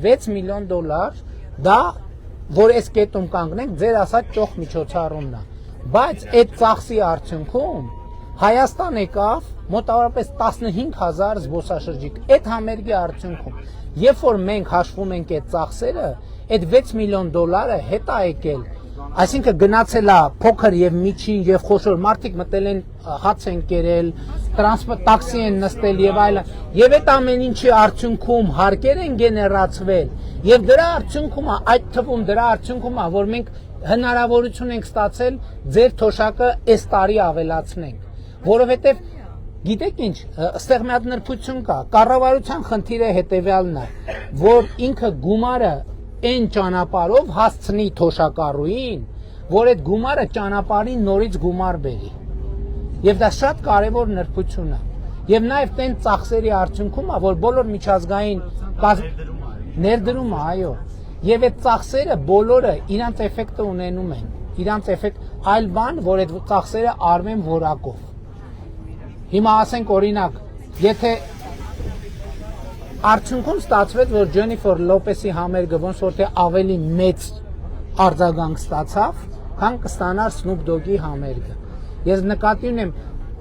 6 միլիոն դոլար, դա որ այս կետում կանգնենք, ձեր ասած ճոխ միջոցառումն է, բայց այդ ծախսի արդյունքում Հայաստան եկավ մոտավորապես 15,000 զբոսաշրջիկ, այդ համերգի արդյունքում, երբ որ մենք հաշվում ենք այդ ծախսերը, այդ 6 միլիոն դոլարը հետ է եկել, այսինքն գնացել է փոքր եւ միջին եւ խոշոր մարդիկ մտել են հաց են կերել, տրանսպորտ տաքսի են նստել եւ այլն, եւ այդ ամեն ինչի արդյունքում հարկեր են գեներացվել, եւ դրա արդյունքում է, այդ թվում դրա արդյունքում է, որ մենք հնարավորություն ենք ստացել ձեր թոշակը այս տարի ավելացնենք, որովհետեւ գիտեք ինչ, այստեղ մի հատ նրբություն կա, կառավարության խնդիրը հետեւյալն է, որ ինքը գումարը այն ճանապարհով հասցնի թոշակառուին, որ այդ գումարը ճանապարհին նորից գումար բերի։ Եվ դա շատ կարևոր նրբություն է։ Եվ նաև տեն ծախսերի արդյունքում է, որ բոլոր միջազգային ներդրումը, այո։ Եվ այդ ծախսերը բոլորը իրանց էֆեկտը ունենում են, իրանց էֆեկտ այլ բան, որ այդ ծախսերը արվեն որակով։ Հիմա ասենք օրինակ, եթե արդյունքում ստացվեց, որ Ջենիֆեր Լոպեսի համերգը ոնց որ թե ավելի մեծ արձագանք ստացավ, քան կստանար Սնուփ Դոգի համերգը։ Ես նկատի ունեմ,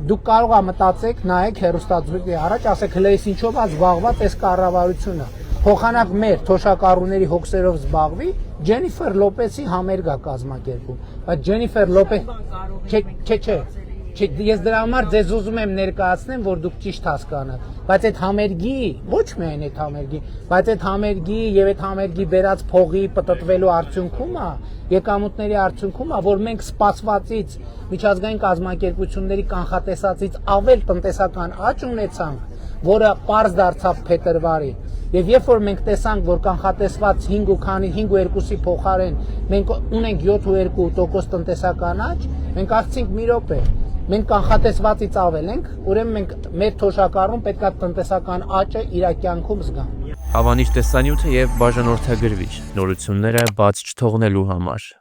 դուք կարող եք մտածեք, նայեք հեռուստացույցի առաջ, ասեք հələ ես ինչով է զբաղված այս կառավարությունը։ Փոխանակ մեր թոշակառուների հոգսերով զբաղվի, Ջենիֆեր Լոպեսի համերգ է կազմակերպում։ Բայց Ջենիֆեր Լոպես Ես դրա համար ձեզ ուզում եմ ներկայացնեմ, որ դուք ճիշտ հասկանաք, բայց այդ համերգի, ոչ միայն այդ համերգի, բայց այդ համերգի եւ այդ համերգի բերած փողի պտտվելու արդյունքում է, եկամուտների արդյունքում է, որ մենք սպասվածից միջազգային կազմակերպությունների կանխատեսածից ավել տնտեսական աճ ունեցանք, որը պարզ դարձավ փետրվարի։ Եվ երբ որ մենք տեսանք, որ կանխատեսված 5.2-ի փոխարեն մենք ունենք 7.2% տնտեսական աճ, մենք ասացինք մի րոպե, մենք կանխատեսվածից ավել ենք, ուրեմն մենք մեր թոշակառուն պետք է տնտեսական աճը իր կյանքում զգան։ Ավանիշ տեսանյութը եւ բաժանորդագրվիչ նորությունները բաց չթողնելու համար։